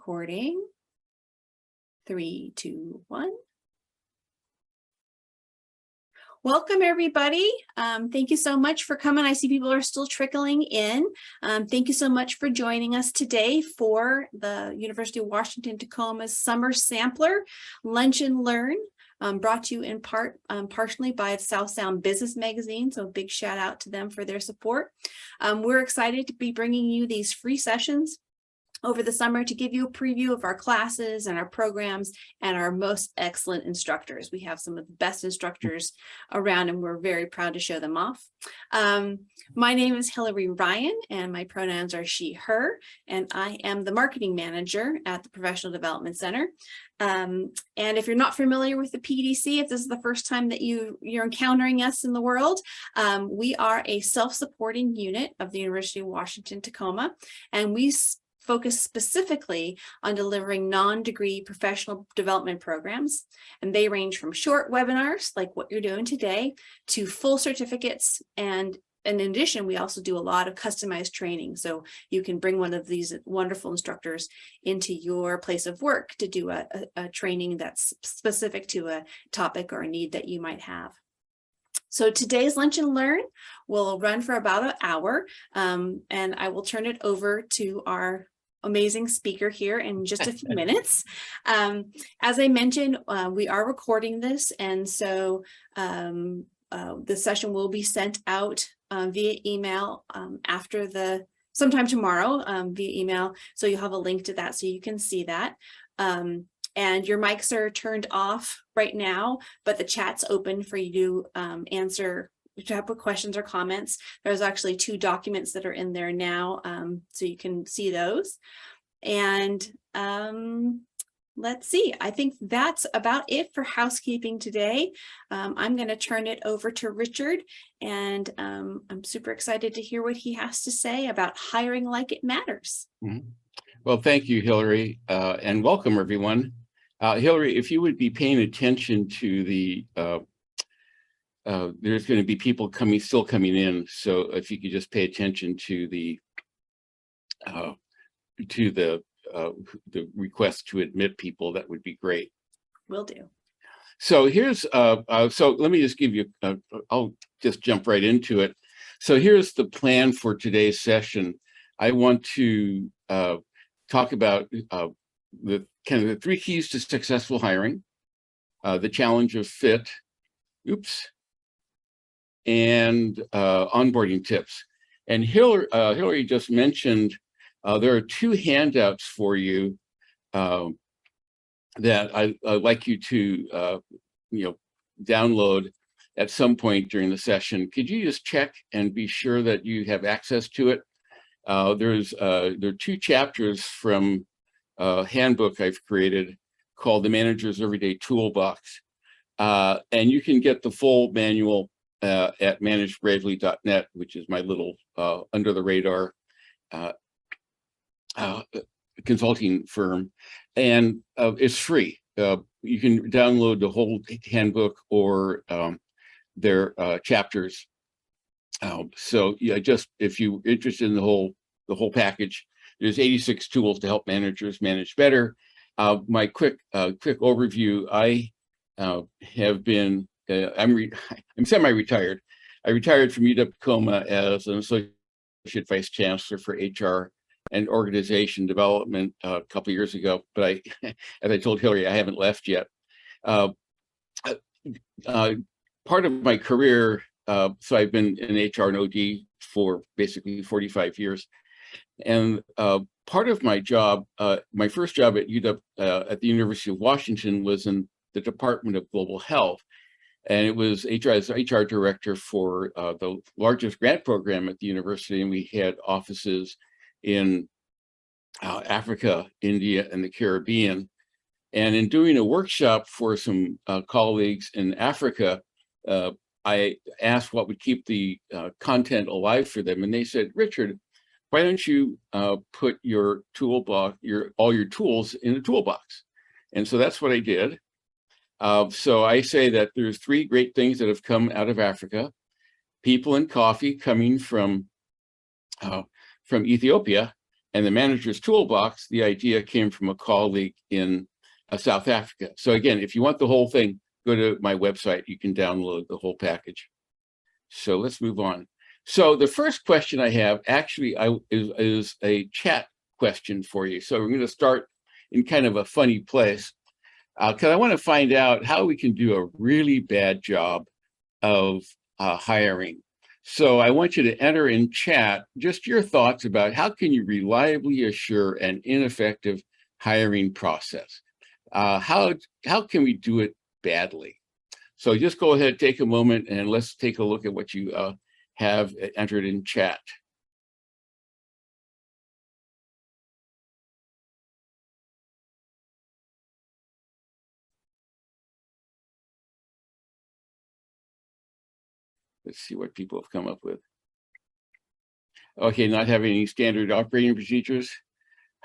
recording. 3, 2, 1. Welcome, everybody. Thank you so much for coming. I see people are still trickling in. Thank you so much for joining us today for the University of Washington Tacoma's Summer Sampler Lunch and Learn, brought to you in part, partially by South Sound Business Magazine. So a big shout out to them for their support. We're excited to be bringing you these free sessions over the summer to give you a preview of our classes and our programs and our most excellent instructors. We have some of the best instructors around, and we're very proud to show them off. My name is Hillary Ryan, and my pronouns are she, her, and I am the marketing manager at the Professional Development Center. And if you're not familiar with the PDC, if this is the first time that you're encountering us in the world, we are a self-supporting unit of the University of Washington Tacoma, and we focus specifically on delivering non-degree professional development programs. And they range from short webinars, like what you're doing today, to full certificates. And in addition, we also do a lot of customized training. So you can bring one of these wonderful instructors into your place of work to do a training that's specific to a topic or a need that you might have. So today's Lunch and Learn will run for about an hour, and I will turn it over to our amazing speaker here in just a few minutes. As I mentioned, we are recording this, and so the session will be sent out via email sometime tomorrow via email. So you'll have a link to that so you can see that. And your mics are turned off right now, but the chat's open for you to answer, to put questions or comments. There's actually 2 documents that are in there now, so you can see those. And let's see, I think that's about it for housekeeping today. I'm going to turn it over to Richard, and I'm super excited to hear what he has to say about hiring like it matters. Mm-hmm. Well, thank you, Hillary, and welcome, everyone. Hillary, if you would be paying attention to the there's going to be people still coming in, so if you could just pay attention to the request to admit people, that would be great. Will do. So here's so let me just give you I'll just jump right into it. So here's the plan for today's session. I want to talk about the 3 keys to successful hiring, the challenge of fit, and onboarding tips. And Hillary just mentioned there are 2 handouts for you that I'd like you to download at some point during the session. Could you just check and be sure that you have access to it? There are 2 chapters from a handbook I've created called The Manager's Everyday Toolbox. And you can get the full manual at managebravely.net, which is my little under the radar consulting firm. And it's free. You can download the whole handbook or their chapters. So yeah, just if you're interested in the whole package, there's 86 tools to help managers manage better. My quick overview: I have been I'm semi-retired. I retired from UW Tacoma as an associate vice chancellor for HR and organization development a couple of years ago. But as I told Hillary, I haven't left yet. Part of my career, so I've been in HR and OD for basically 45 years. And part of my job, my first job at UW, at the University of Washington, was in the Department of Global Health. And it was as HR director for the largest grant program at the university. And we had offices in Africa, India, and the Caribbean. And in doing a workshop for some colleagues in Africa, I asked what would keep the content alive for them. And they said, Richard, why don't you put your toolbox, all your tools in a toolbox? And so that's what I did. So I say that there's 3 great things that have come out of Africa: people and coffee, coming from Ethiopia, And the manager's toolbox, the idea came from a colleague in South Africa. So again, if you want the whole thing, go to my website. You can download the whole package. So let's move on. So the first question I have actually is a chat question for you. So we're going to start in kind of a funny place, because I want to find out how we can do a really bad job of hiring. So I want you to enter in chat just your thoughts about how can you reliably assure an ineffective hiring process. How can we do it badly? So just go ahead, take a moment, and let's take a look at what you have entered in chat. Let's see what people have come up with. Okay, not having any standard operating procedures.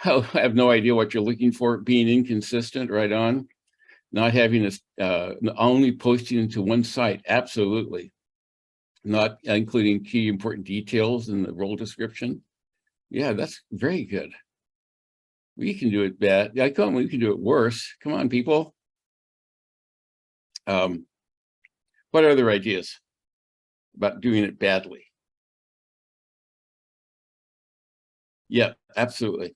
Oh, I have no idea what you're looking for. Being inconsistent, right on. Not having only posting to one site, absolutely. Not including key important details in the role description. Yeah, that's very good. We can do it bad. Yeah, come on, we can do it worse. Come on, people. What other ideas about doing it badly? Yeah, absolutely.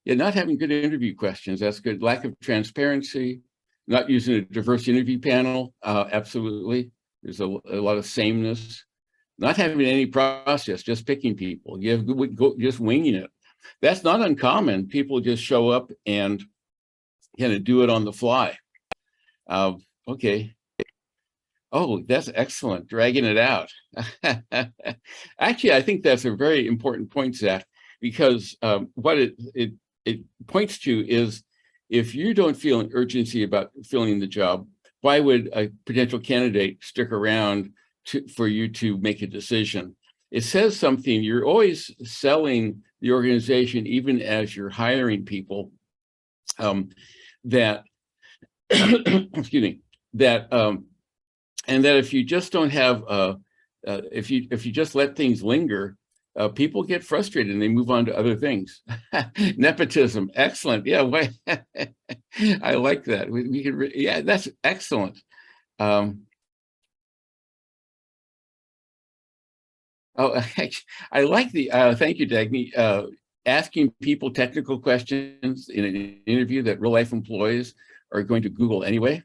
Yeah, not having good interview questions, that's good. Lack of transparency, not using a diverse interview panel, absolutely. There's a lot of sameness. Not having any process, just picking people. You have just winging it. That's not uncommon. People just show up and kind of do it on the fly. Okay. Oh, that's excellent. Dragging it out. Actually, I think that's a very important point, Zach, because what it points to is if you don't feel an urgency about filling the job, why would a potential candidate stick around for you to make a decision? It says something. You're always selling the organization, even as you're hiring people, that excuse me, that and that if you just don't have if you just let things linger, people get frustrated and they move on to other things. Nepotism, excellent. Yeah, I like that. We can, yeah, that's excellent. I like the, thank you, Dagny. Asking people technical questions in an interview that real life employees are going to Google anyway.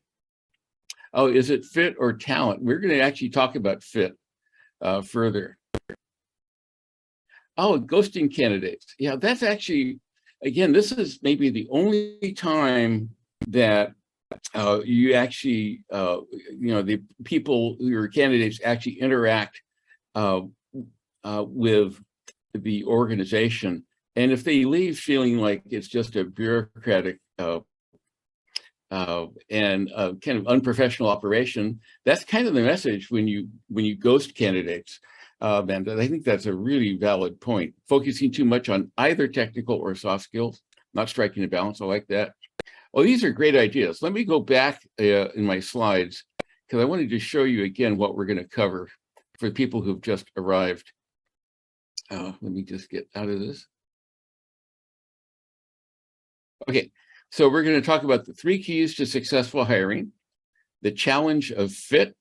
Oh, is it fit or talent? We're going to actually talk about fit further. Oh, ghosting candidates. Yeah, that's actually, again, this is maybe the only time that you actually, the people who are candidates actually interact with the organization. And if they leave feeling like it's just a bureaucratic and kind of unprofessional operation, that's kind of the message when you ghost candidates. And I think that's a really valid point. Focusing too much on either technical or soft skills, not striking a balance. I like that. Well, these are great ideas. Let me go back in my slides because I wanted to show you again what we're going to cover for people who've just arrived. Let me just get out of this. Okay, so we're going to talk about the 3 keys to successful hiring, the challenge of fit,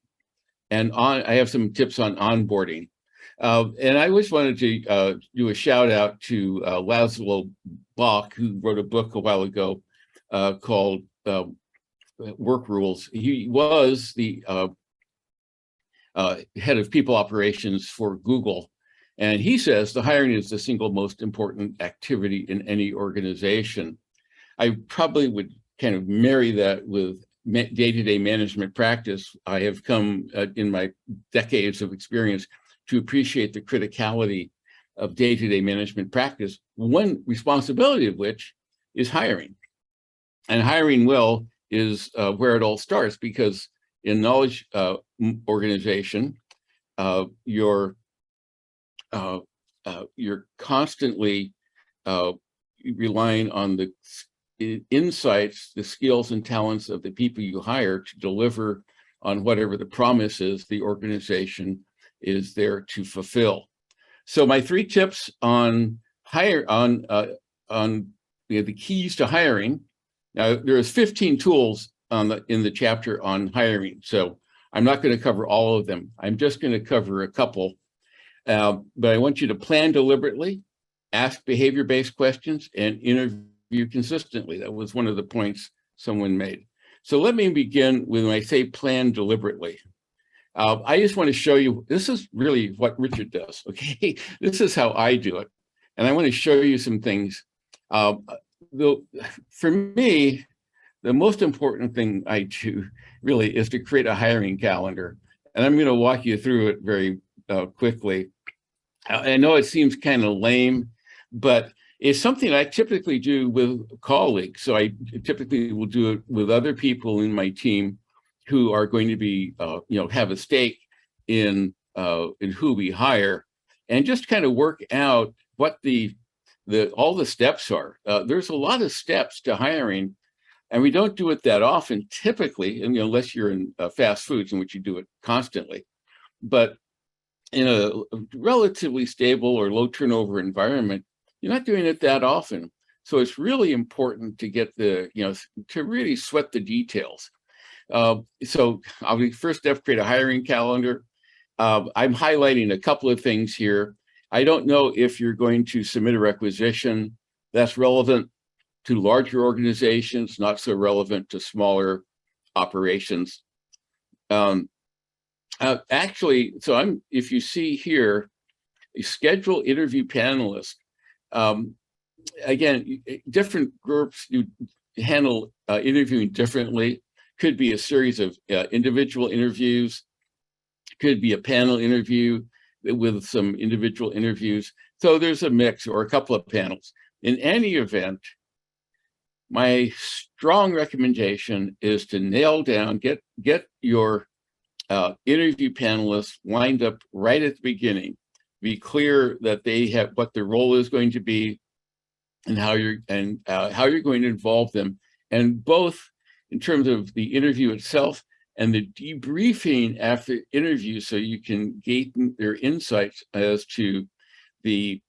and I have some tips on onboarding. And I always wanted to do a shout out to Laszlo Block, who wrote a book a while ago called Work Rules. He was the head of people operations for Google. And he says the hiring is the single most important activity in any organization. I probably would kind of marry that with day-to-day management practice. I have come in my decades of experience to appreciate the criticality of day-to-day management practice, one responsibility of which is hiring. And hiring well is where it all starts, because in knowledge organization, you're constantly relying on the insights, the skills and talents of the people you hire to deliver on whatever the promise is the organization is there to fulfill. So my 3 tips on the keys to hiring. Now there's 15 tools in the chapter on hiring. So I'm not going to cover all of them. I'm just going to cover a couple. But I want you to plan deliberately, ask behavior-based questions, and interview consistently. That was one of the points someone made. So let me begin with when I say plan deliberately. I just want to show you, this is really what Richard does, okay? This is how I do it. And I want to show you some things. For me, the most important thing I do really is to create a hiring calendar. And I'm going to walk you through it very quickly. I know it seems kind of lame, but it's something I typically do with colleagues. So I typically will do it with other people in my team who are going to be, have a stake in who we hire, and just kind of work out what all the steps are. There's a lot of steps to hiring, and we don't do it that often, typically, and unless you're in fast foods, in which you do it constantly. But in a relatively stable or low turnover environment, you're not doing it that often. So it's really important to get to really sweat the details. So I'll be first step, create a hiring calendar. I'm highlighting a couple of things here. I don't know if you're going to submit a requisition that's relevant to larger organizations, not so relevant to smaller operations. Actually, so if you see here, schedule interview panelists. Again, different groups you handle interviewing differently. Could be a series of individual interviews, could be a panel interview with some individual interviews. So there's a mix or a couple of panels. In any event, my strong recommendation is to nail down, get your interview panelists lined up right at the beginning. Be clear that they have what their role is going to be and how you're going to involve them, and both in terms of the interview itself and the debriefing after interview, so you can gain their insights as to the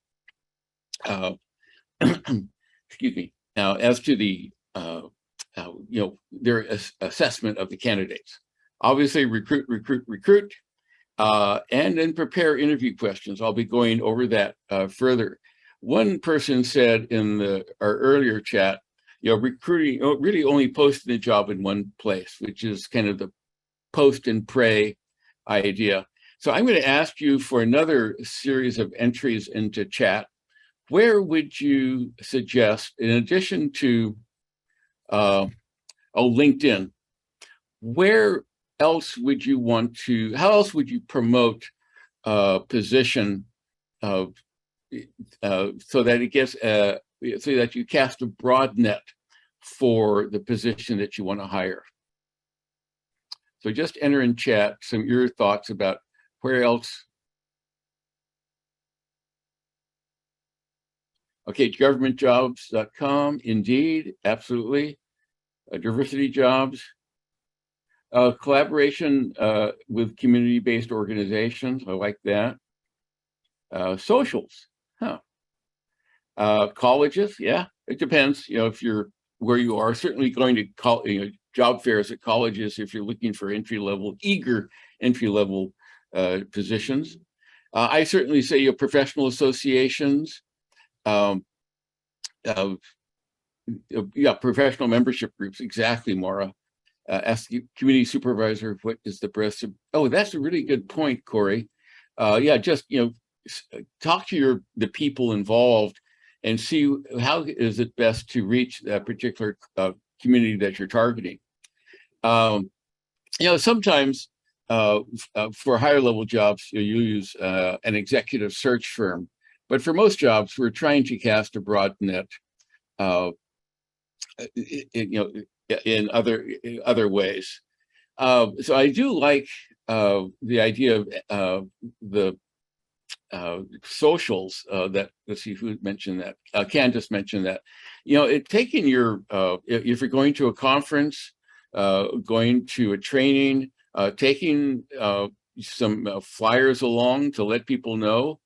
excuse me, as to the their assessment of the candidates. Obviously, recruit, and then prepare interview questions. I'll be going over that further. One person said in our earlier chat, recruiting really only posting a job in one place, which is kind of the post and pray idea. So I'm going to ask you for another series of entries into chat. Where would you suggest, in addition to LinkedIn, where else would you how else would you promote position so that it gets so that you cast a broad net for the position that you want to hire? So just enter in chat your thoughts about where else. Okay, governmentjobs.com, Indeed, absolutely. Diversity jobs. Collaboration with community-based organizations, I like that. Socials, colleges, yeah, it depends. If you're where you are, certainly going to job fairs at colleges if you're looking for eager entry-level positions. I certainly say professional associations, professional membership groups, exactly, Maura. Ask the community supervisor what is the best. Oh, that's a really good point, Corey. Just talk to the people involved and see how is it best to reach that particular community that you're targeting. Sometimes for higher level jobs, you use an executive search firm, but for most jobs, we're trying to cast a broad net. In other ways. So I do like the idea of the socials that, let's see who mentioned that. Candace mentioned that. Taking if you're going to a conference, going to a training, taking some flyers along to let people know.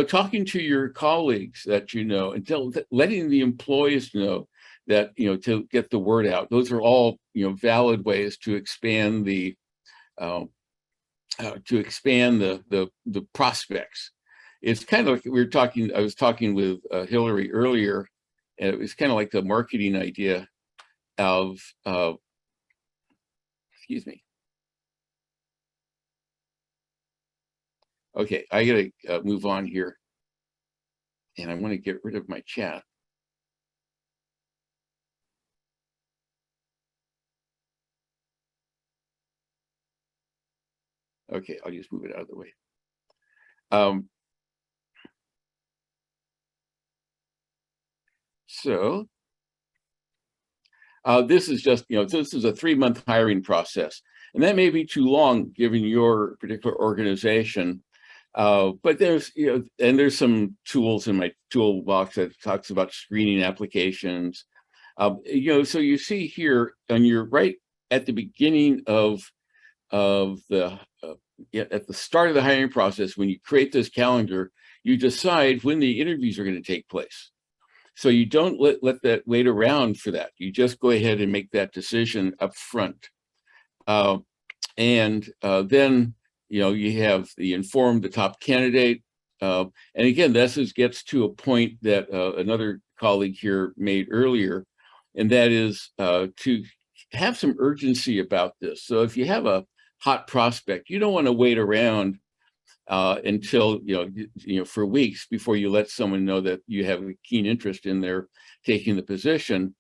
talking to your colleagues that you know, and letting the employees know that, to get the word out. Those are all, valid ways to expand the the prospects. It's kind of like I was talking with Hillary earlier, and it was kind of like the marketing idea of, excuse me. Okay, I gotta move on here. And I want to get rid of my chat. Okay, I'll just move it out of the way. So this is just, this is a 3-month hiring process, and that may be too long given your particular organization. But there's, and there's some tools in my toolbox that talks about screening applications. So you see here on your right at the beginning of the at the start of the hiring process, when you create this calendar, you decide when the interviews are going to take place. So you don't let that wait around for that. You just go ahead and make that decision up front. And then, you have the top candidate. And again, this gets to a point that another colleague here made earlier, and that is to have some urgency about this. So if you have a hot prospect, you don't want to wait around until, for weeks before you let someone know that you have a keen interest in their taking the position.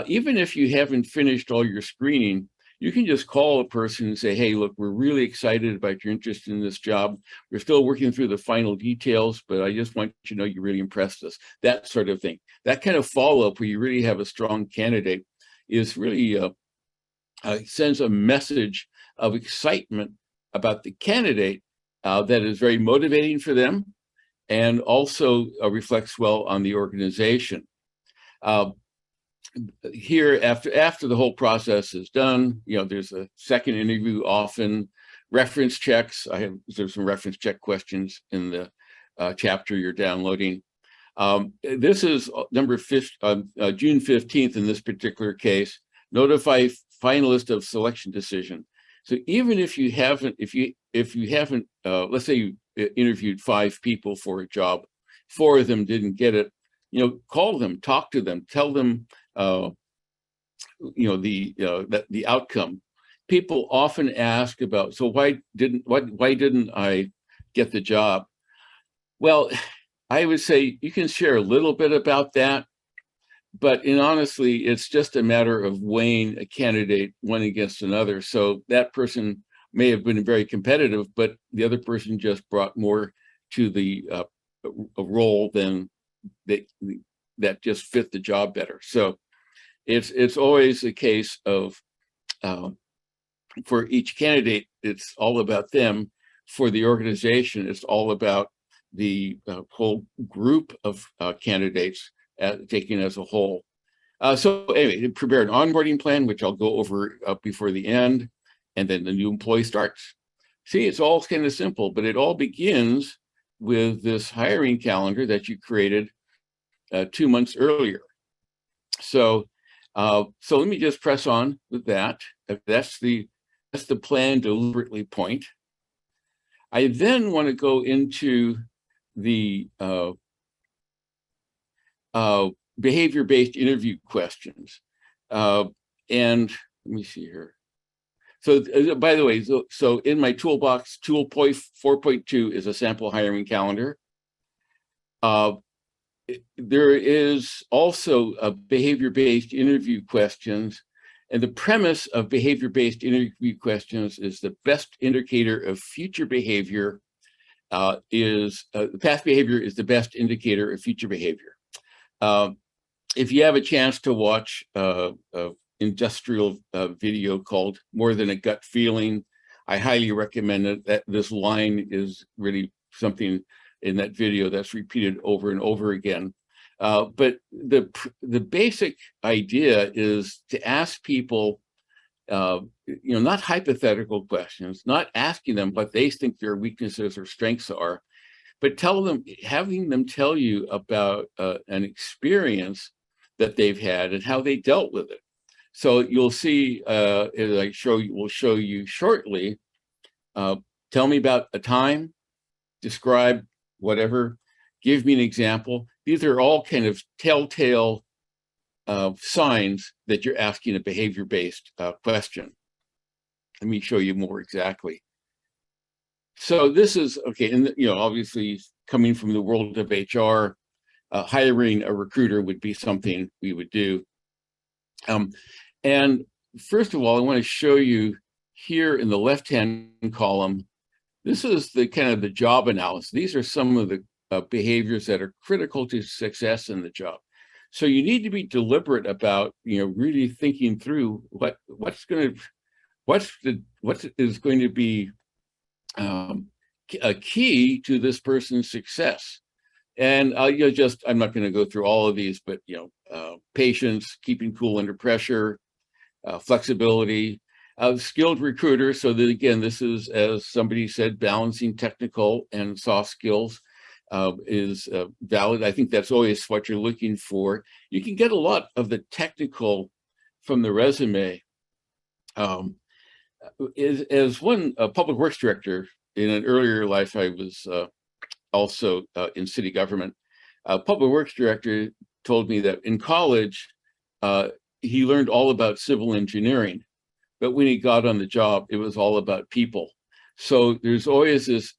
Even if you haven't finished all your screening, you can just call a person and say, hey, look, we're really excited about your interest in this job. We're still working through the final details, but I just want you to know you really impressed us. That sort of thing. That kind of follow-up where you really have a strong candidate is really sends a message of excitement about the candidate that is very motivating for them, and also reflects well on the organization. Here, after the whole process is done, there's a second interview, often reference checks. There's some reference check questions in the chapter you're downloading. This is June 15th in this particular case. Notify finalist of selection decision. So even if you haven't, let's say you interviewed 5 people for a job, 4 of them didn't get it, call them, talk to them, tell them, the outcome. People often ask about, so why didn't I get the job? Well, I would say you can share a little bit about that, but honestly, it's just a matter of weighing a candidate one against another. So that person may have been very competitive, but the other person just brought more to the a role than that just fit the job better. So it's always a case of for each candidate, it's all about them. For the organization, it's all about the whole group of candidates taken as a whole. So anyway, prepare an onboarding plan, which I'll go over before the end, and then the new employee starts. See, it's all kind of simple, but it all begins with this hiring calendar that you created 2 months earlier. So, so let me just press on with that. That's the plan deliberately point. I then want to go into the behavior-based interview questions. And let me see here. So by the way, so in my toolbox, tool 4.2 is a sample hiring calendar. There is also a behavior-based interview questions. And the premise of behavior-based interview questions is the best indicator of future behavior past behavior is the best indicator of future behavior. If you have a chance to watch an industrial video called More Than a Gut Feeling, I highly recommend it. That this line is really something in that video that's repeated over and over again. But the basic idea is to ask people, not hypothetical questions, not asking them what they think their weaknesses or strengths are, but having them tell you about an experience that they've had and how they dealt with it. So you'll see, as will show you shortly, tell me about a time, describe whatever, give me an example. These are all kind of telltale signs that you're asking a behavior-based question. Let me show you more exactly. So this is, okay, and obviously coming from the world of HR, hiring a recruiter would be something we would do. And first of all, I want to show you here in the left-hand column, this is the kind of the job analysis. These are some of the behaviors that are critical to success in the job. So you need to be deliberate about, really thinking through what is going to be a key to this person's success. And I'm not going to go through all of these, but patience, keeping cool under pressure, flexibility, skilled recruiter. So that, again, this is, as somebody said, balancing technical and soft skills is valid. I think that's always what you're looking for. You can get a lot of the technical from the resume. As one public works director in an earlier life, I was also in city government. A public works director told me that in college, he learned all about civil engineering, but when he got on the job, it was all about people. So there's always this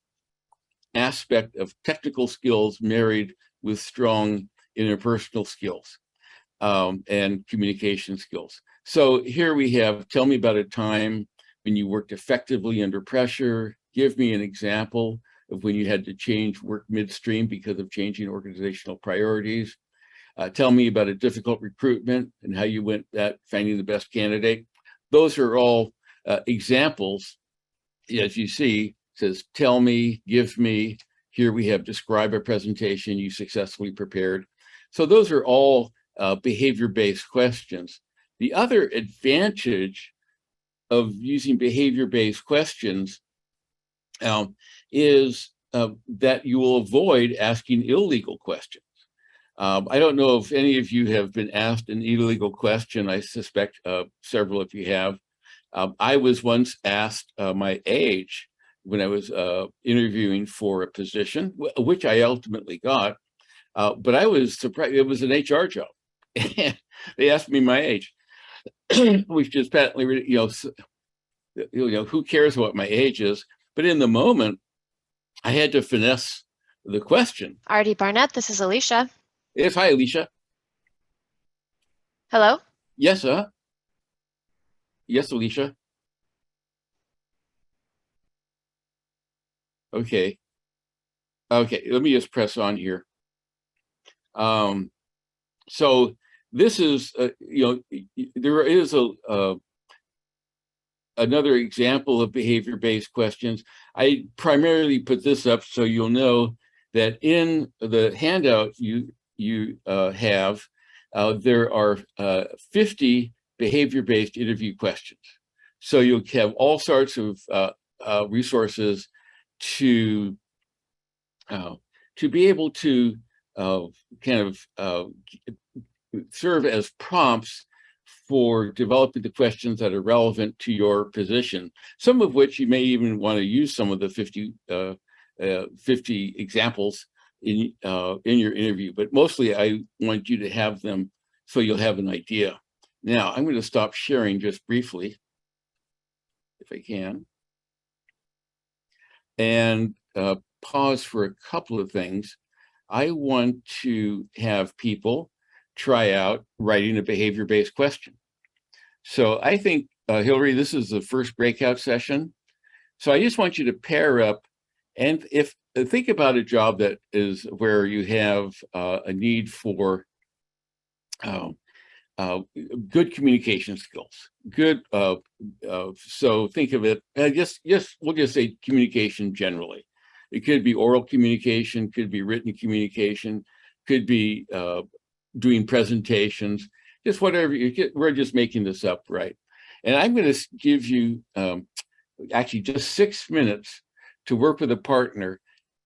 aspect of technical skills married with strong interpersonal skills and communication skills. So here we have, tell me about a time when you worked effectively under pressure. Give me an example of when you had to change work midstream because of changing organizational priorities. Tell me about a difficult recruitment and how you went at finding the best candidate. Those are all examples. As you see, it says, tell me, give me. Here we have describe a presentation you successfully prepared. So those are all behavior-based questions. The other advantage of using behavior-based questions is that you will avoid asking illegal questions. I don't know if any of you have been asked an illegal question. I suspect several of you have. I was once asked my age when I was interviewing for a position, which I ultimately got, but I was surprised. It was an HR job. They asked me my age, which is patently, who cares what my age is? But in the moment, I had to finesse the question. Artie Barnett, this is Alicia. Yes, hi, Alicia. Hello? Yes, yes, Alicia. Okay. Okay, let me just press on here. So this is, there is another example of behavior-based questions. I primarily put this up so you'll know that in the handout you have, there are 50 behavior-based interview questions. So you'll have all sorts of resources to be able to serve as prompts for developing the questions that are relevant to your position, some of which you may even want to use some of the 50 examples in your interview, but mostly I want you to have them so you'll have an idea. Now, I'm going to stop sharing just briefly, if I can, and pause for a couple of things. I want to have people try out writing a behavior-based question. So I think, Hillary, this is the first breakout session. So I just want you to pair up and think about a job that is where you have a need for good communication skills. Good. So think of it. We'll just say communication generally. It could be oral communication, could be written communication, could be doing presentations, just whatever you get. We're just making this up, right? And I'm going to give you actually just 6 minutes to work with a partner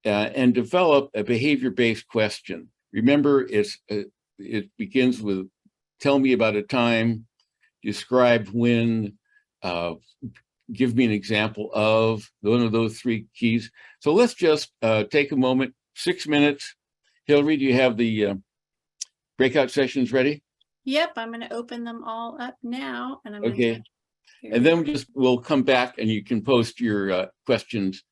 and develop a behavior-based question. Remember, it begins with, tell me about a time, describe when, give me an example of one of those three keys. So let's just take a moment, 6 minutes. Hillary, do you have the breakout sessions ready? Yep, I'm going to open them all up now, and I'm going Okay. to. And then we'll come back and you can post your questions.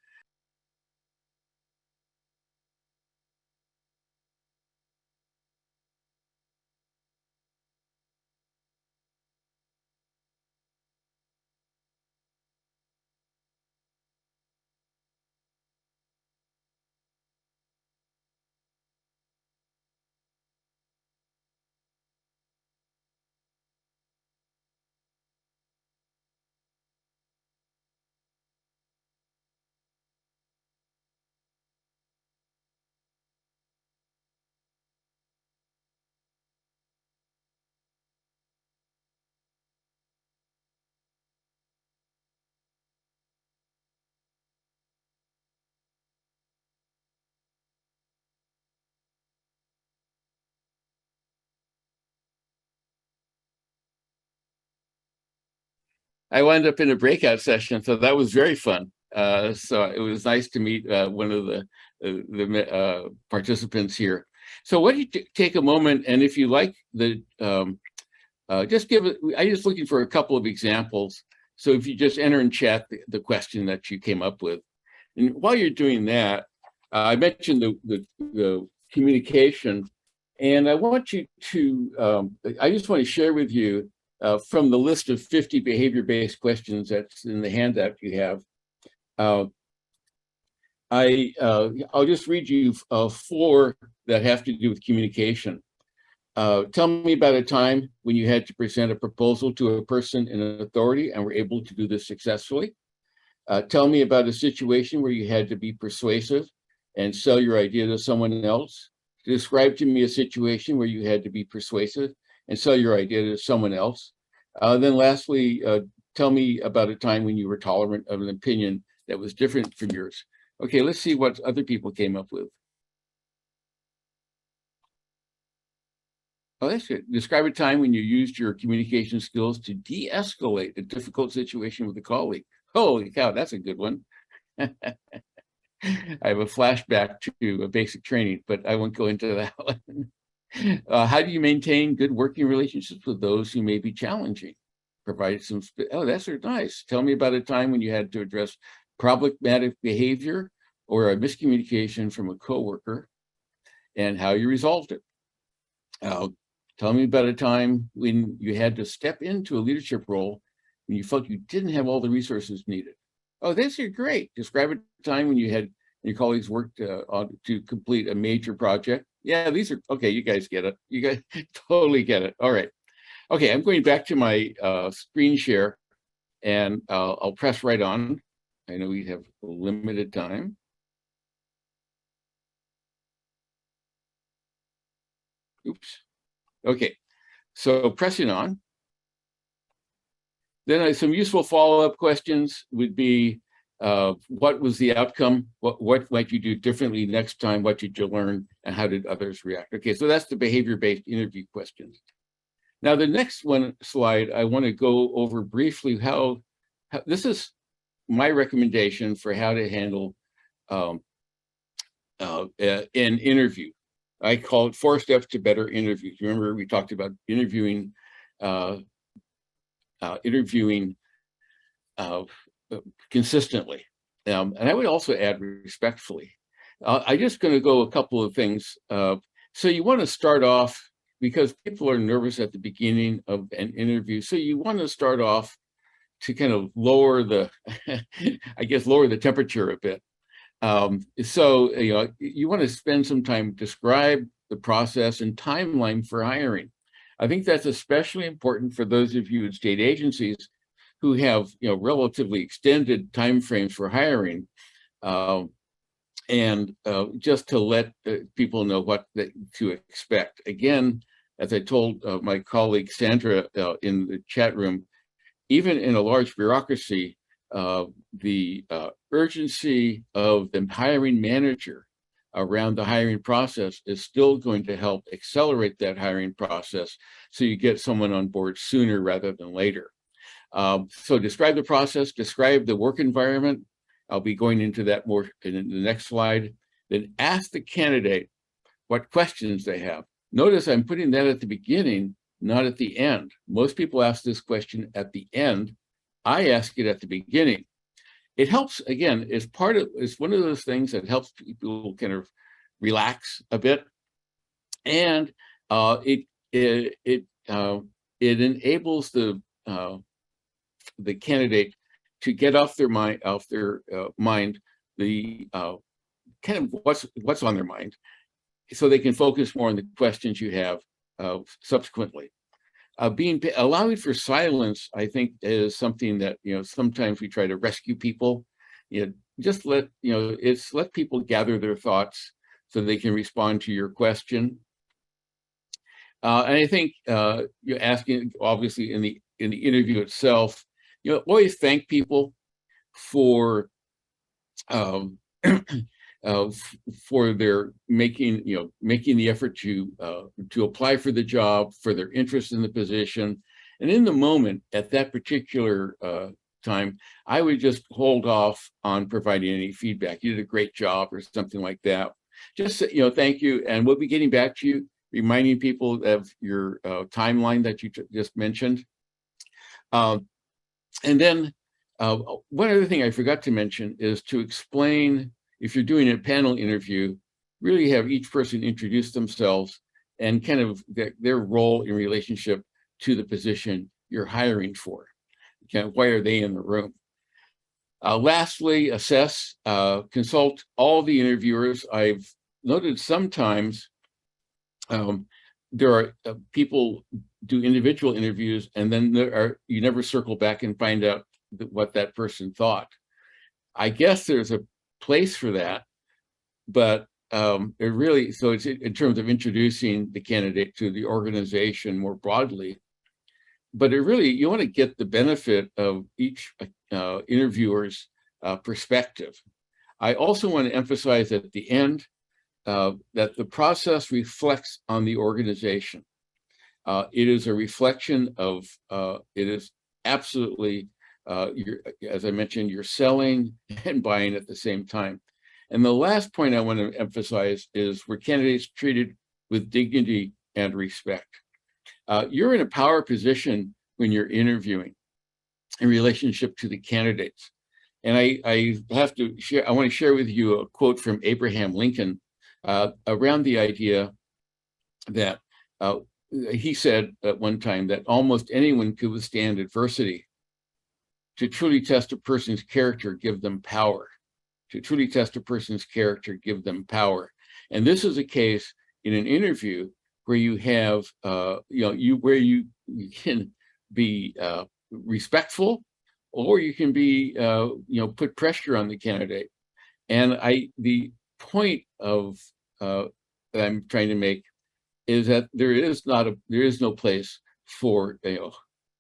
I wound up in a breakout session, so that was very fun. So it was nice to meet one of the participants here. So why don't you take a moment, and if you like just give it, I'm just looking for a couple of examples. So if you just enter in chat the question that you came up with. And while you're doing that, I mentioned the communication, and I want you to, I just want to share with you from the list of 50 behavior-based questions that's in the handout you have. I'll just read you 4 that have to do with communication. Tell me about a time when you had to present a proposal to a person in authority and were able to do this successfully. Tell me about a situation where you had to be persuasive and sell your idea to someone else. Describe to me a situation where you had to be persuasive and sell your idea to someone else. Then lastly, tell me about a time when you were tolerant of an opinion that was different from yours. Okay, let's see what other people came up with. Oh, that's good. Describe a time when you used your communication skills to de-escalate a difficult situation with a colleague. Holy cow, that's a good one. I have a flashback to a basic training, but I won't go into that one. How do you maintain good working relationships with those who may be challenging? Provide some, oh, that's nice. Tell me about a time when you had to address problematic behavior or a miscommunication from a coworker and how you resolved it. Tell me about a time when you had to step into a leadership role when you felt you didn't have all the resources needed. Oh, these are great. Describe a time when you had your colleagues worked to complete a major project. Yeah, these are, okay, you guys get it. You guys totally get it. All right. Okay, I'm going back to my screen share, and I'll press right on. I know we have limited time. Oops. Okay, so pressing on. Then some useful follow-up questions would be, what was the outcome? What might you do differently next time? What did you learn? And how did others react? Okay, so that's the behavior-based interview questions. Now, the next slide, I want to go over briefly how this is my recommendation for how to handle an interview. I call it 4 steps to better interviews. Remember, we talked about interviewing consistently. And I would also add respectfully. I'm just going to go a couple of things. So you want to start off, because people are nervous at the beginning of an interview. So you want to start off to kind of lower the, I guess, lower the temperature a bit. So, you want to spend some time, describe the process and timeline for hiring. I think that's especially important for those of you in state agencies who have, relatively extended timeframes for hiring, and just to let people know what to expect. Again, as I told my colleague Sandra in the chat room, even in a large bureaucracy, the urgency of the hiring manager around the hiring process is still going to help accelerate that hiring process so you get someone on board sooner rather than later. So describe the process, describe the work environment. I'll be going into that more in the next slide. Then ask the candidate what questions they have. Notice I'm putting that at the beginning, not at the end. Most people ask this question at the end. I ask it at the beginning. It helps, again, it's one of those things that helps people kind of relax a bit. And it enables the candidate to get off their mind, the kind of what's on their mind, so they can focus more on the questions you have subsequently. Allowing for silence, I think, is something that, sometimes we try to rescue people. Just let people gather their thoughts so they can respond to your question. And I think you're asking, obviously, in the interview itself, always thank people for for their making the effort to apply for the job, for their interest in the position. And in the moment, at that particular time, I would just hold off on providing any feedback. You did a great job or something like that. Just, thank you. And we'll be getting back to you, reminding people of your timeline that you just mentioned. And then one other thing I forgot to mention is to explain, if you're doing a panel interview, really have each person introduce themselves and kind of their role in relationship to the position you're hiring for. Why are they in the room? Lastly, assess, consult all the interviewers. I've noted sometimes there are people do individual interviews, and then you never circle back and find out what that person thought. I guess there's a place for that, but it's in terms of introducing the candidate to the organization more broadly. But you want to get the benefit of each interviewer's perspective. I also want to emphasize at the end that the process reflects on the organization. It is a reflection of, it is absolutely, as I mentioned, you're selling and buying at the same time. And the last point I want to emphasize is where candidates treated with dignity and respect. You're in a power position when you're interviewing in relationship to the candidates. And I want to share with you a quote from Abraham Lincoln around the idea that he said at one time that almost anyone could withstand adversity. To truly test a person's character, give them power. To truly test a person's character, give them power. And this is a case in an interview where you have, where you can be respectful, or you can be, put pressure on the candidate. And the point of that I'm trying to make is that there is no place for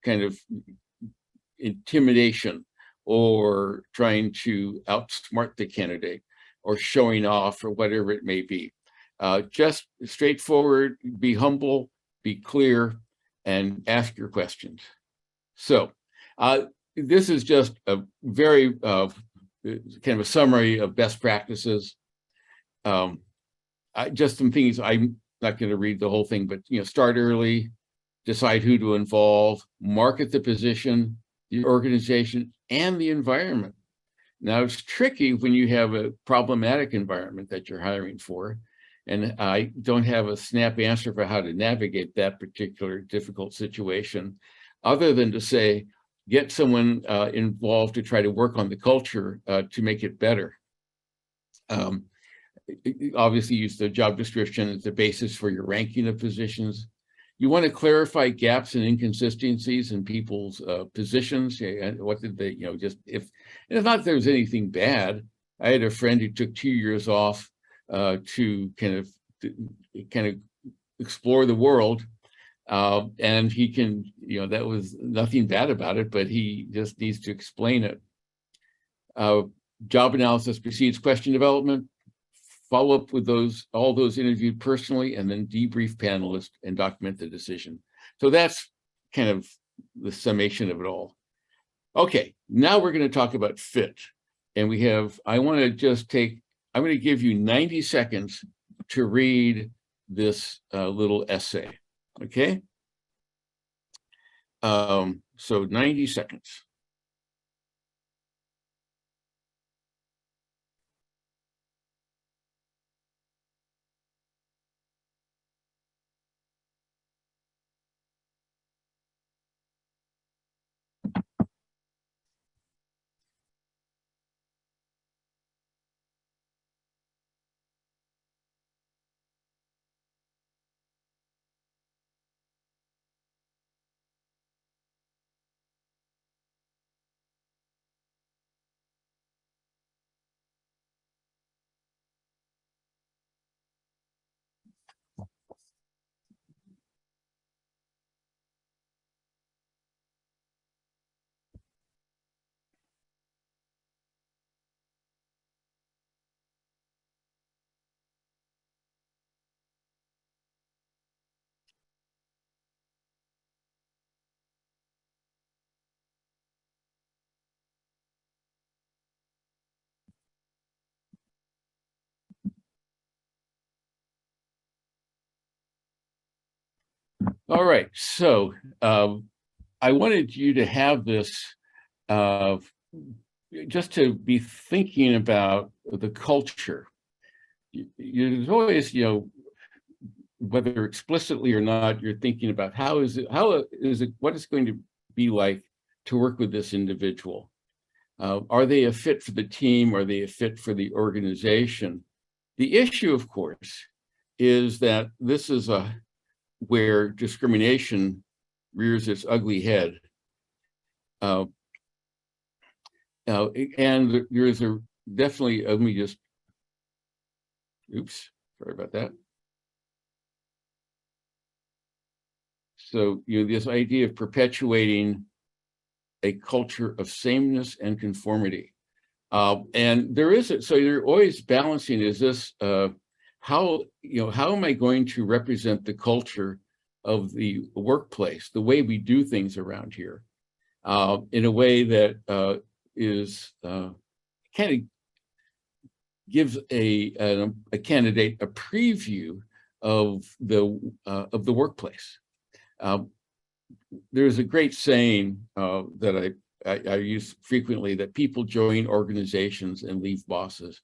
kind of intimidation or trying to outsmart the candidate or showing off or whatever it may be. Just straightforward, be humble, be clear, and ask your questions. So this is just a very kind of a summary of best practices. Just some things, I'm not going to read the whole thing, but start early, decide who to involve, market the position, the organization, and the environment. Now, it's tricky when you have a problematic environment that you're hiring for, and I don't have a snap answer for how to navigate that particular difficult situation, other than to say, get someone involved to try to work on the culture to make it better. Obviously, use the job description as the basis for your ranking of positions. You want to clarify gaps and inconsistencies in people's positions. And what did they, if not there's anything bad. I had a friend who took 2 years off to kind of explore the world. And he can, that was nothing bad about it, but he just needs to explain it. Job analysis precedes question development. Follow up with all those interviewed personally, and then debrief panelists and document the decision. So that's kind of the summation of it all. Okay, now we're going to talk about fit. And I'm going to give you 90 seconds to read this little essay, okay? So 90 seconds. All right, so I wanted you to have this just to be thinking about the culture. There's always, whether explicitly or not, you're thinking about what it's going to be like to work with this individual. Are they a fit for the team? Are they a fit for the organization? The issue, of course, is that this is where discrimination rears its ugly head. And there's definitely, let me just, oops, sorry about that. So, this idea of perpetuating a culture of sameness and conformity. And so you're always balancing, is this, how am I going to represent the culture of the workplace, the way we do things around here, in a way that is kind of gives a candidate a preview of the workplace. There's a great saying that I use frequently, that people join organizations and leave bosses.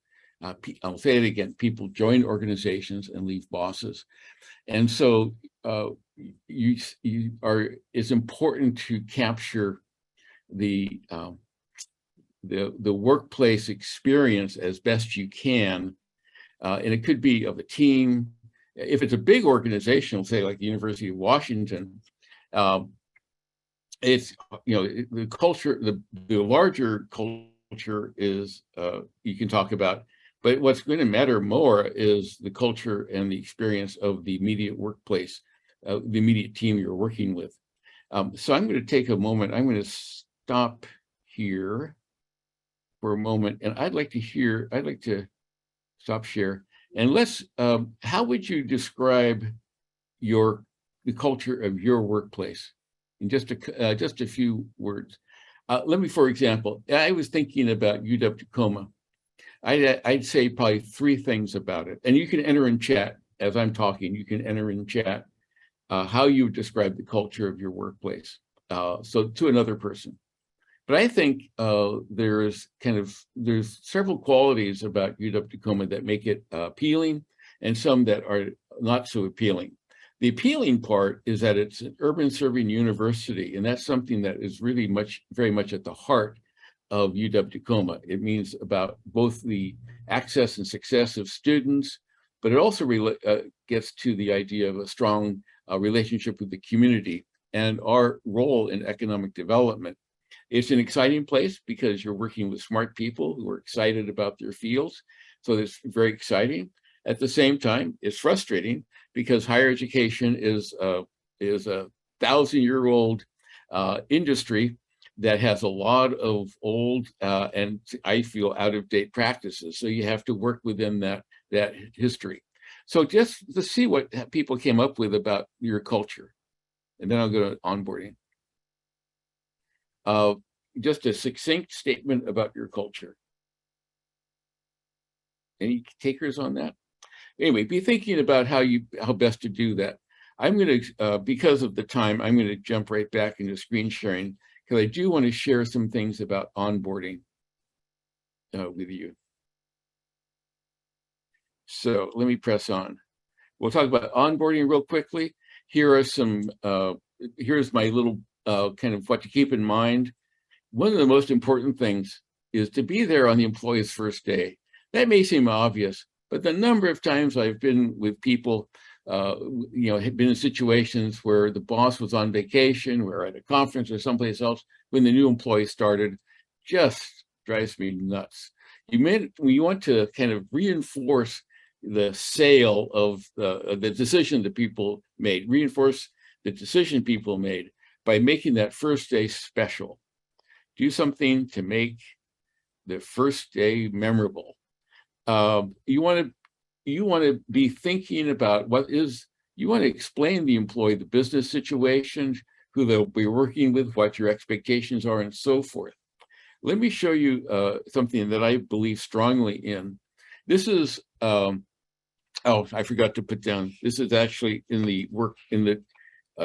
I'll say it again, people join organizations and leave bosses. And so it's important to capture the workplace experience as best you can. And it could be of a team. If it's a big organization, say like the University of Washington, it's, the culture, the larger culture is, you can talk about, but what's going to matter more is the culture and the experience of the immediate workplace, the immediate team you're working with. So I'm going to take a moment. I'm going to stop here for a moment, and I'd like to stop share. And let's, how would you describe the culture of your workplace in just a few words? Let me, for example, I was thinking about UW-Tacoma. I'd say probably 3 things about it. And you can enter in chat as I'm talking, you can enter in chat how you would describe the culture of your workplace. So to another person. But I think there's several qualities about UW-Tacoma that make it appealing, and some that are not so appealing. The appealing part is that it's an urban serving university, and that's something that is really very much at the heart of UW-Tacoma. It means about both the access and success of students, but it also gets to the idea of a strong relationship with the community and our role in economic development. It's an exciting place because you're working with smart people who are excited about their fields. So it's very exciting. At the same time, it's frustrating because higher education is a 1,000-year-old industry that has a lot of old and I feel out-of-date practices. So you have to work within that history. So just to see what people came up with about your culture. And then I'll go to onboarding. Just a succinct statement about your culture. Any takers on that? Anyway, be thinking about how best to do that. I'm going to, because of the time, I'm going to jump right back into screen sharing because I do want to share some things about onboarding with you. So let me press on. We'll talk about onboarding real quickly. Here are some, here's my little kind of what to keep in mind. One of the most important things is to be there on the employee's first day. That may seem obvious, but the number of times I've been with people, have been in situations where the boss was on vacation, or at a conference or someplace else when the new employee started, just drives me nuts. You want to kind of reinforce the sale of the decision that people made, reinforce the decision people made by making that first day special. Do something to make the first day memorable. You want to be thinking about you want to explain the employee the business situation, who they'll be working with, what your expectations are, and so forth. Let me show you something that I believe strongly in. This is, oh, I forgot to put down, this is actually in the work, in the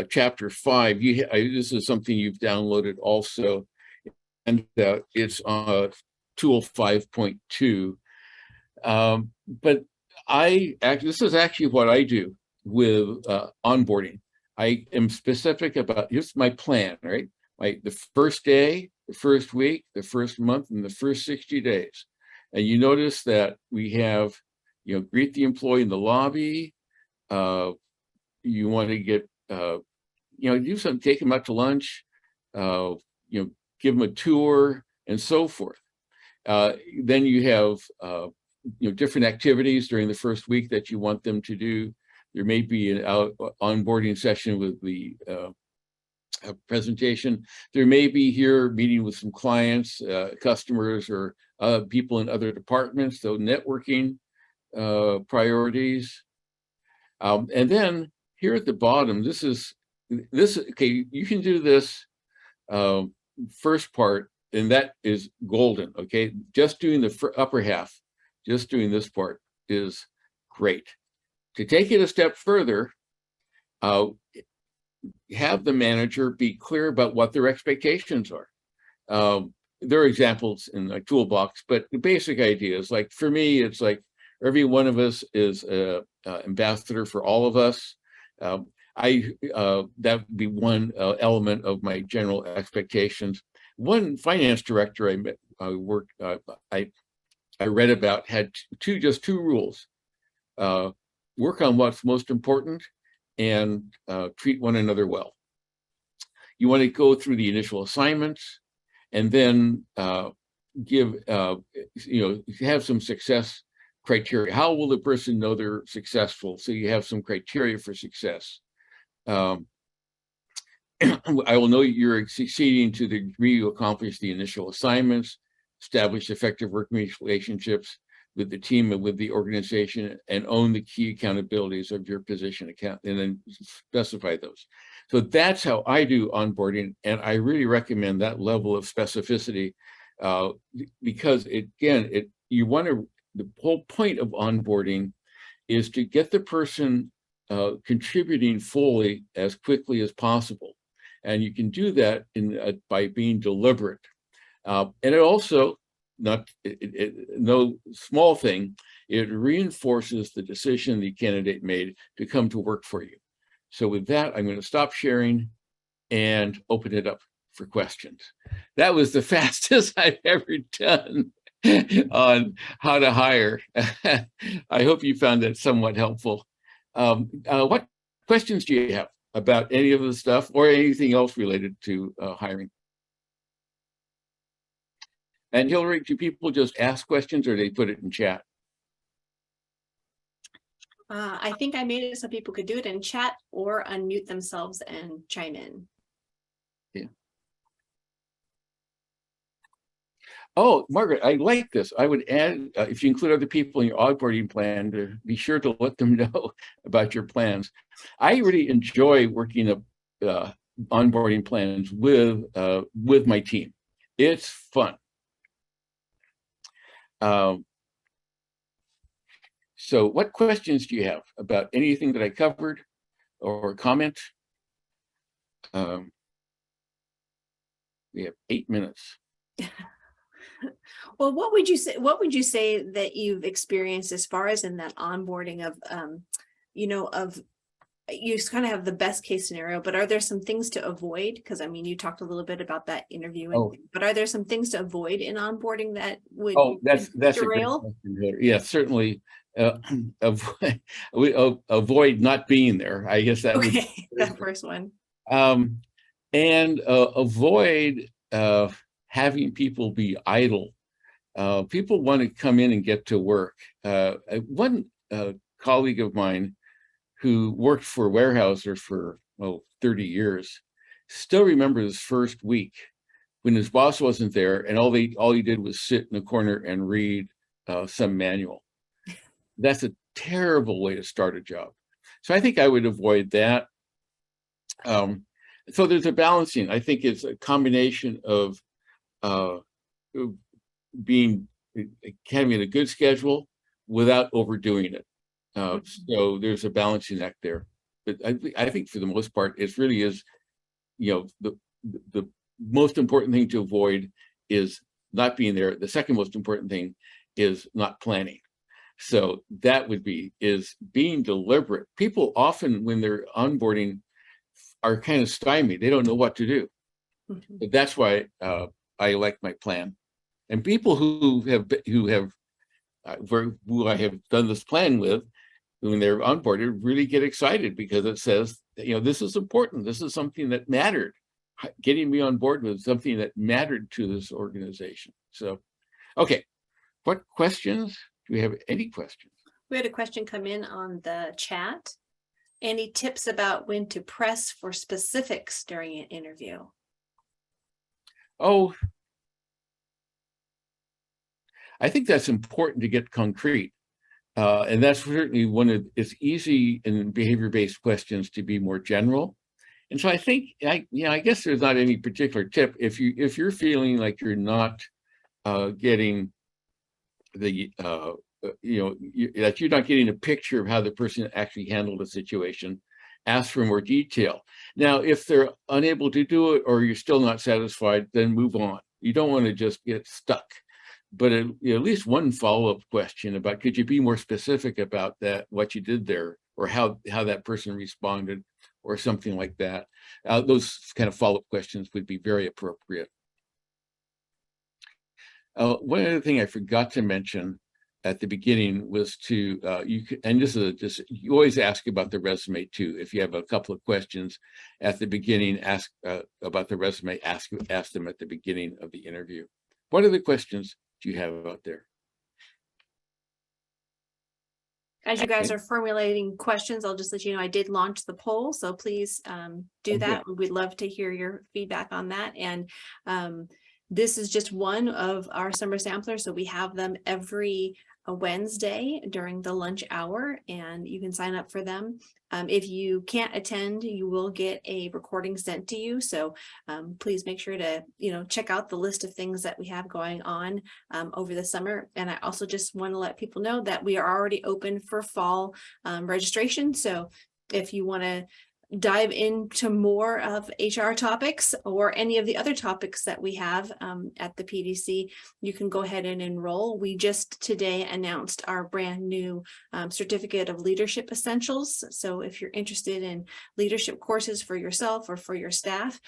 chapter 5. This is something you've downloaded also, and it's tool 5.2. But this is actually what I do with onboarding. I am specific about, here's my plan, right? The first day, the first week, the first month, and the first 60 days. And you notice that we have, greet the employee in the lobby. You want to get, do something, take them out to lunch, give them a tour, and so forth. Then you have, different activities during the first week that you want them to do. There may be an onboarding session with the presentation. There may be here meeting with some clients, customers, or people in other departments, so networking priorities. And then here at the bottom, okay, you can do this first part, and that is golden, okay? Just doing the upper half, just doing this part is great. To take it a step further, have the manager be clear about what their expectations are. There are examples in the toolbox, but the basic idea is, like, for me, it's like every one of us is an ambassador for all of us. That would be one element of my general expectations. One finance director I read about had just two rules: work on what's most important, and treat one another well. You want to go through the initial assignments, and then have some success criteria. How will the person know they're successful? So you have some criteria for success. I will know you're succeeding to the degree you accomplish the initial assignments, establish effective working relationships with the team and with the organization, and own the key accountabilities of your position account, and then specify those. So that's how I do onboarding, and I really recommend that level of specificity because the whole point of onboarding is to get the person contributing fully as quickly as possible. And you can do that by being deliberate. And it also, no small thing, it reinforces the decision the candidate made to come to work for you. So with that, I'm going to stop sharing and open it up for questions. That was the fastest I've ever done on how to hire. I hope you found that somewhat helpful. What questions do you have about any of the stuff or anything else related to hiring? And Hillary, do people just ask questions or they put it in chat? I think I made it so people could do it in chat or unmute themselves and chime in. Yeah. Oh, Margaret, I like this. I would add, if you include other people in your onboarding plan, to be sure to let them know about your plans. I really enjoy working up onboarding plans with my team. It's fun. So what questions do you have about anything that I covered or comment? We have 8 minutes. Well, what would you say that you've experienced as far as in that onboarding of, you kind of have the best case scenario, but are there some things to avoid? Because I mean, you talked a little bit about that interviewing, but are there some things to avoid in onboarding that would that's a great derail? question, Heather. Yeah, certainly avoid not being there. I guess that would be Okay, that first one. and avoid having people be idle. People want to come in and get to work. One colleague of mine who worked for Weyerhaeuser for 30 years still remembers his first week when his boss wasn't there, and all he did was sit in a corner and read some manual. That's a terrible way to start a job. So I think I would avoid that. So there's a balancing. I think it's a combination of having a good schedule without overdoing it. So there's a balancing act there. But I think for the most part, it really is, the most important thing to avoid is not being there. The second most important thing is not planning. So that is being deliberate. People often, when they're onboarding, are kind of stymied. They don't know what to do. Mm-hmm. But that's why I like my plan. And people who I have done this plan with, when they're onboarded, really get excited because it says, this is important. This is something that mattered. Getting me on board was something that mattered to this organization. So, okay, what questions? Do we have any questions? We had a question come in on the chat. Any tips about when to press for specifics during an interview? Oh, I think that's important to get concrete. And that's certainly it's easy in behavior-based questions to be more general. And so I think, I guess there's not any particular tip. If you're feeling like you're not getting the, that you're not getting a picture of how the person actually handled a situation, ask for more detail. Now, if they're unable to do it or you're still not satisfied, then move on. You don't want to just get stuck. But at least one follow-up question about, could you be more specific about that, what you did there, or how that person responded, or something like that. Those kind of follow-up questions would be very appropriate. One other thing I forgot to mention at the beginning was you always ask about the resume too. If you have a couple of questions at the beginning, ask about the resume, ask them at the beginning of the interview. What are the questions do you have out there? As you guys are formulating questions, I'll just let you know I did launch the poll, so please do that. We'd love to hear your feedback on that. And this is just one of our summer samplers, so we have them every Wednesday during the lunch hour, and you can sign up for them. If you can't attend, you will get a recording sent to you. So please make sure to check out the list of things that we have going on over the summer. And I also just want to let people know that we are already open for fall registration. So if you want to dive into more of HR topics or any of the other topics that we have at the PDC, you can go ahead and enroll. We just today announced our brand new certificate of leadership essentials. So if you're interested in leadership courses for yourself or for your staff,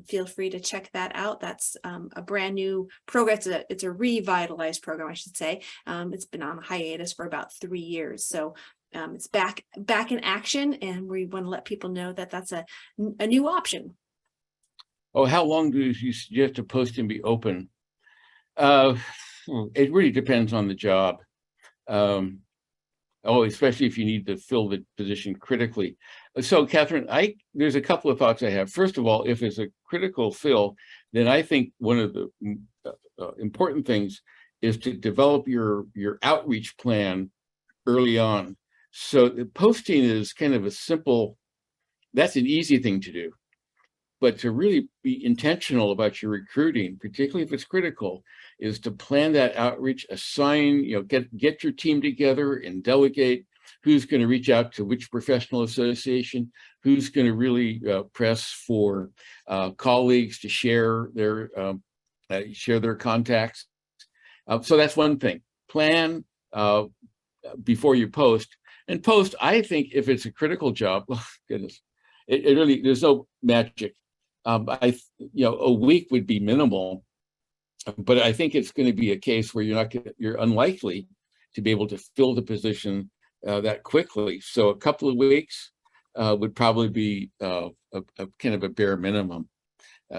feel free to check that out. That's a brand new program. It's a revitalized program, I should say. It's been on hiatus for about 3 years. So it's back in action, and we want to let people know that that's a new option. Oh, how long do you suggest a posting be open? It really depends on the job. Especially if you need to fill the position critically. So, Catherine, there's a couple of thoughts I have. First of all, if it's a critical fill, then I think one of the important things is to develop your outreach plan early on. So the posting is kind of a simple, that's an easy thing to do. But to really be intentional about your recruiting, particularly if it's critical, is to plan that outreach, assign, get your team together and delegate who's going to reach out to which professional association, who's going to really press for colleagues to share their contacts. So that's one thing. Plan before you post. And post, I think if it's a critical job, oh goodness, it really, there's no magic. A week would be minimal, but I think it's going to be a case where you're unlikely to be able to fill the position that quickly. So a couple of weeks would probably be a kind of a bare minimum,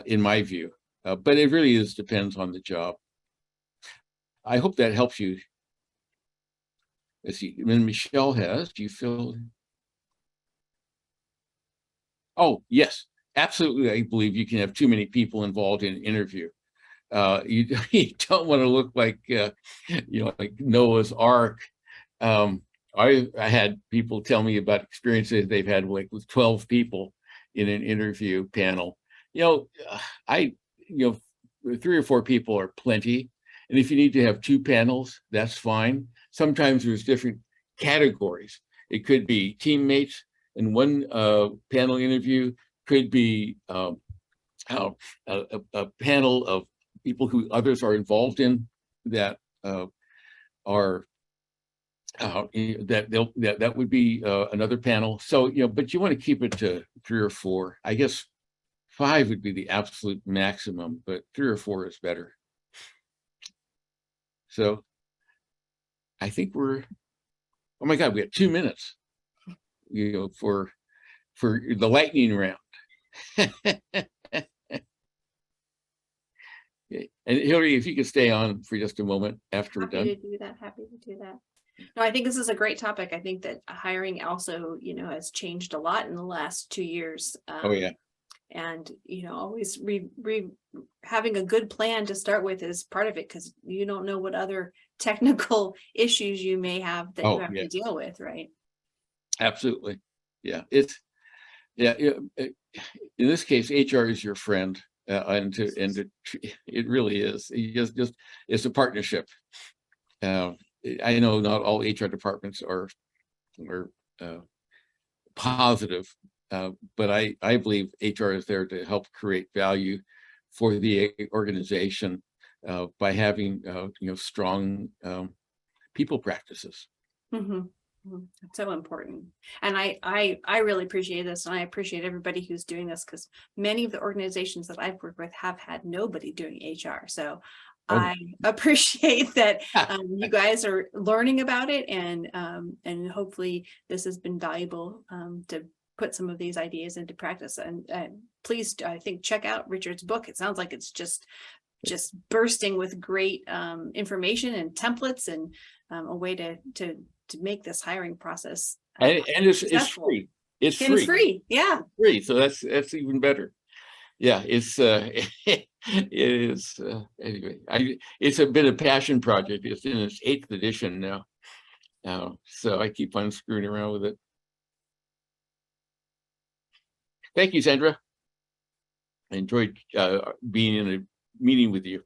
in my view. But it really depends on the job. I hope that helps you. Let's see. When Michelle has, do you feel? Oh, yes. Absolutely, I believe you can have too many people involved in an interview. You don't want to look like like Noah's Ark. I had people tell me about experiences they've had with 12 people in an interview panel. 3 or 4 people are plenty, and if you need to have 2 panels, that's fine. Sometimes there's different categories. It could be teammates in one panel interview. Could be a panel of people who others are involved in that that would be another panel. So but you want to keep it to 3 or 4. I guess 5 would be the absolute maximum, but 3 or 4 is better. So I think oh my God, we have 2 minutes, for the lightning round. And Hillary, if you could stay on for just a moment after we're done. Happy to do that. No, I think this is a great topic. I think that hiring also, has changed a lot in the last 2 years. Oh yeah. And, always having a good plan to start with is part of it, because you don't know what other technical issues you may have that you have to deal with, right? Absolutely. Yeah. In this case, HR is your friend, and it really is. It's a partnership. I know not all HR departments are positive, but I believe HR is there to help create value for the organization by having strong people practices. Mm-hmm. It's so important. And I really appreciate this, and I appreciate everybody who's doing this, because many of the organizations that I've worked with have had nobody doing HR. So I appreciate that you guys are learning about it, and hopefully this has been valuable to put some of these ideas into practice. And please, I think, check out Richard's book. It sounds like it's just bursting with great information and templates, and a way to make this hiring process. And it's free. It's free. It's free. Yeah. It's free. So that's even better. Yeah, it's it is anyway. It's been a passion project. It's in its 8th edition now. So I keep on screwing around with it. Thank you, Sandra. I enjoyed being in a meeting with you.